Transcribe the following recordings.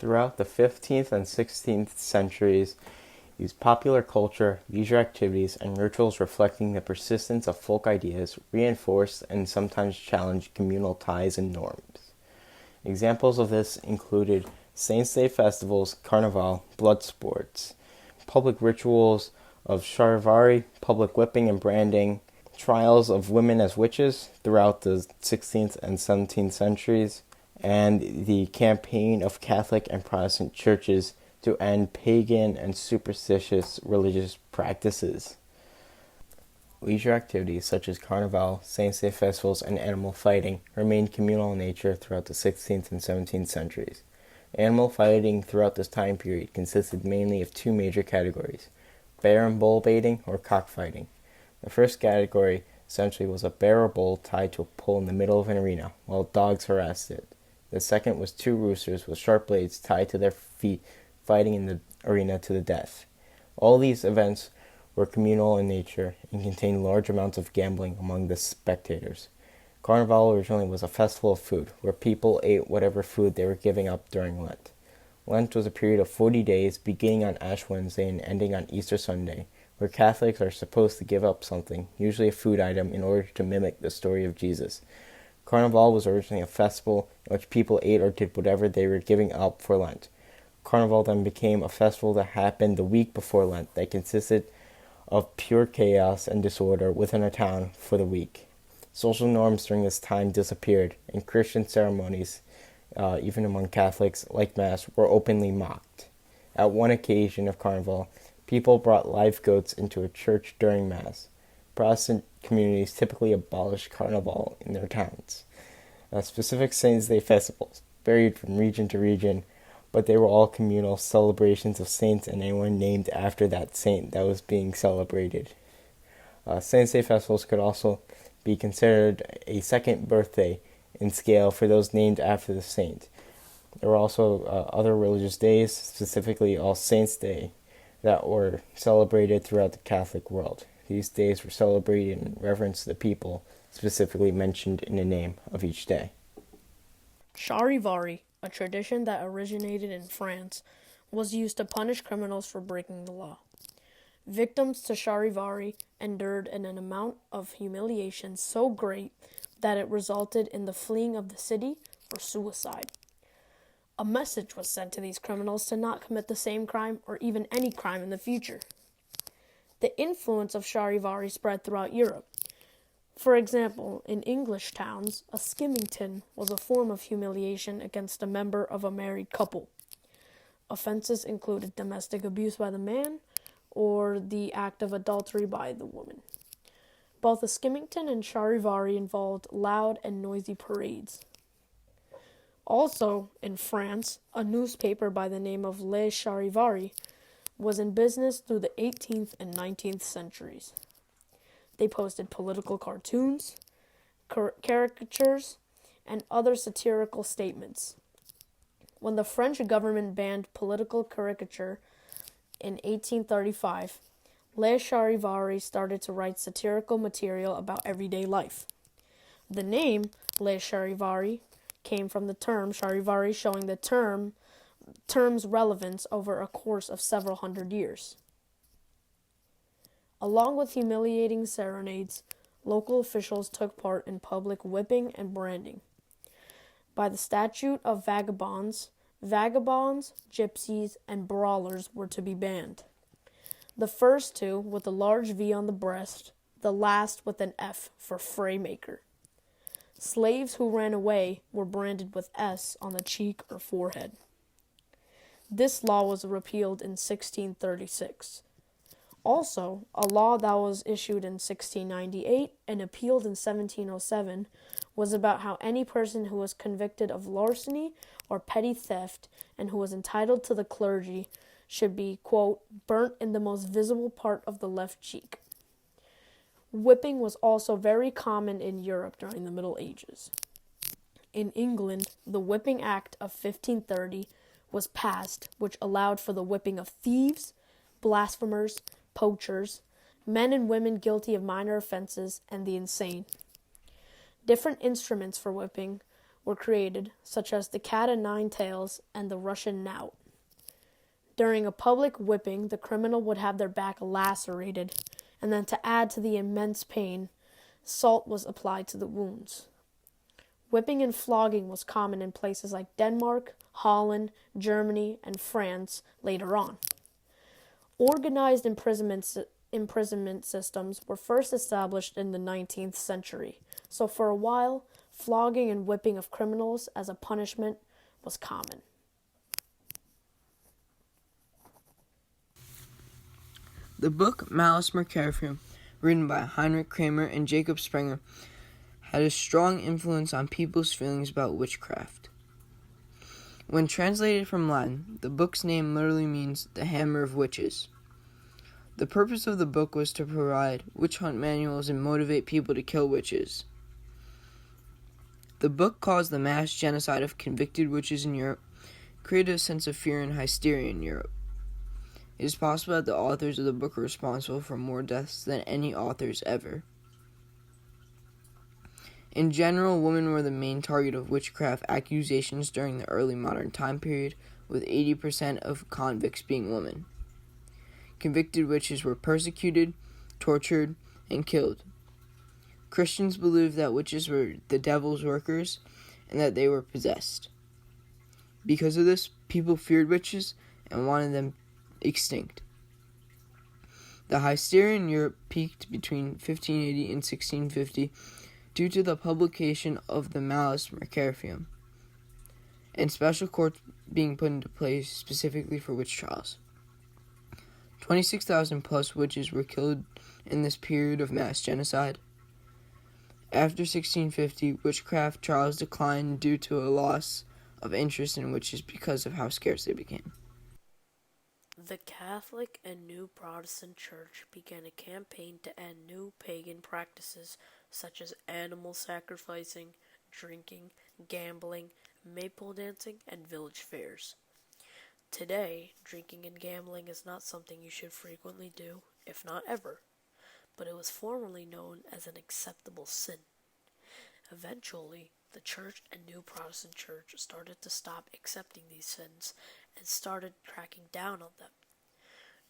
Throughout the 15th and 16th centuries, used popular culture, leisure activities, and rituals reflecting the persistence of folk ideas reinforced and sometimes challenged communal ties and norms. Examples of this included Saints' Day festivals, Carnival, blood sports, public rituals of charivari, public whipping and branding, trials of women as witches throughout the 16th and 17th centuries, and the campaign of Catholic and Protestant churches to end pagan and superstitious religious practices. Leisure activities such as Carnival, Saints' Day festivals, and animal fighting remained communal in nature throughout the 16th and 17th centuries. Animal fighting throughout this time period consisted mainly of two major categories: bear and bull baiting or cockfighting. The first category essentially was a bear or bull tied to a pole in the middle of an arena while dogs harassed it. The second was two roosters with sharp blades tied to their feet fighting in the arena to the death. All these events were communal in nature and contained large amounts of gambling among the spectators. Carnival originally was a festival of food, where people ate whatever food they were giving up during Lent. Lent was a period of 40 days, beginning on Ash Wednesday and ending on Easter Sunday, where Catholics are supposed to give up something, usually a food item, in order to mimic the story of Jesus. Carnival was originally a festival in which people ate or did whatever they were giving up for Lent. Carnival then became a festival that happened the week before Lent that consisted of pure chaos and disorder within a town for the week. Social norms during this time disappeared, and Christian ceremonies, even among Catholics, like Mass, were openly mocked. At one occasion of Carnival, people brought live goats into a church during Mass. Protestant communities typically abolished Carnival in their towns. Specific Saints' Day festivals varied from region to region, but they were all communal celebrations of saints and anyone named after that saint that was being celebrated. Saints' Day festivals could also be considered a second birthday in scale for those named after the saint. There were also other religious days, specifically All Saints' Day, that were celebrated throughout the Catholic world. These days were celebrated in reverence to the people specifically mentioned in the name of each day. Charivari, a tradition that originated in France, was used to punish criminals for breaking the law. Victims to charivari endured an amount of humiliation so great that it resulted in the fleeing of the city or suicide. A message was sent to these criminals to not commit the same crime or even any crime in the future. The influence of charivari spread throughout Europe. For example, in English towns, a skimmington was a form of humiliation against a member of a married couple. Offenses included domestic abuse by the man or the act of adultery by the woman. Both a skimmington and charivari involved loud and noisy parades. Also, in France, a newspaper by the name of Le Charivari was in business through the 18th and 19th centuries. They posted political cartoons, caricatures, and other satirical statements. When the French government banned political caricature in 1835, Le Charivari started to write satirical material about everyday life. The name Le Charivari came from the term charivari, showing the term's relevance over a course of several hundred years. Along with humiliating serenades, local officials took part in public whipping and branding. By the Statute of Vagabonds, gypsies, and brawlers were to be banned. The first two with a large V on the breast, the last with an F for Fraymaker. Slaves who ran away were branded with S on the cheek or forehead. This law was repealed in 1636. Also, a law that was issued in 1698 and appealed in 1707 was about how any person who was convicted of larceny or petty theft and who was entitled to the clergy should be, quote, burnt in the most visible part of the left cheek. Whipping was also very common in Europe during the Middle Ages. In England, the Whipping Act of 1530 was passed, which allowed for the whipping of thieves, blasphemers, poachers, men and women guilty of minor offenses, and the insane. Different instruments for whipping were created, such as the cat o' nine tails and the Russian knout. During a public whipping, the criminal would have their back lacerated, and then to add to the immense pain, salt was applied to the wounds. Whipping and flogging was common in places like Denmark, Holland, Germany, and France later on. Organized imprisonment systems were first established in the 19th century, so for a while, flogging and whipping of criminals as a punishment was common. The book Malus Mercarium, written by Heinrich Kramer and Jacob Sprenger, had a strong influence on people's feelings about witchcraft. When translated from Latin, the book's name literally means the hammer of witches. The purpose of the book was to provide witch hunt manuals and motivate people to kill witches. The book caused the mass genocide of convicted witches in Europe, created a sense of fear and hysteria in Europe. It is possible that the authors of the book are responsible for more deaths than any authors ever. In general, women were the main target of witchcraft accusations during the early modern time period, with 80% of convicts being women. Convicted witches were persecuted, tortured, and killed. Christians believed that witches were the devil's workers and that they were possessed. Because of this, people feared witches and wanted them extinct. The hysteria in Europe peaked between 1580 and 1650 due to the publication of the Malus Mercarium and special courts being put into place specifically for witch trials. 26,000 plus witches were killed in this period of mass genocide. After 1650, witchcraft trials declined due to a loss of interest in witches because of how scarce they became. The Catholic and New Protestant Church began a campaign to end new pagan practices such as animal sacrificing, drinking, gambling, maypole dancing, and village fairs. Today, drinking and gambling is not something you should frequently do, if not ever, but it was formerly known as an acceptable sin. Eventually, the Church and New Protestant Church started to stop accepting these sins and started cracking down on them.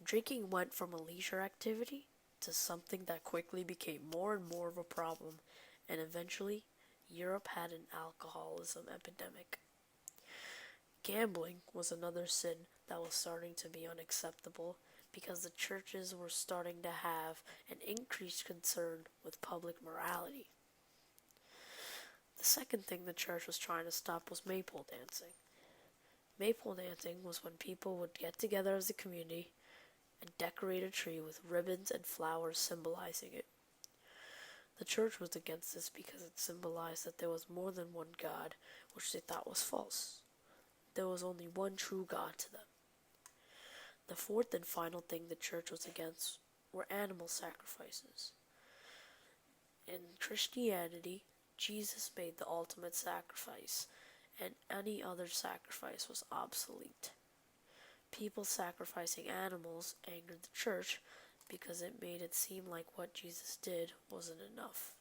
Drinking went from a leisure activity to something that quickly became more and more of a problem, and eventually, Europe had an alcoholism epidemic. Gambling was another sin that was starting to be unacceptable because the churches were starting to have an increased concern with public morality. The second thing the church was trying to stop was maypole dancing. Maypole dancing was when people would get together as a community and decorate a tree with ribbons and flowers symbolizing it. The church was against this because it symbolized that there was more than one God, which they thought was false. There was only one true God to them. The fourth and final thing the church was against were animal sacrifices. In Christianity, Jesus made the ultimate sacrifice, and any other sacrifice was obsolete. People sacrificing animals angered the church because it made it seem like what Jesus did wasn't enough.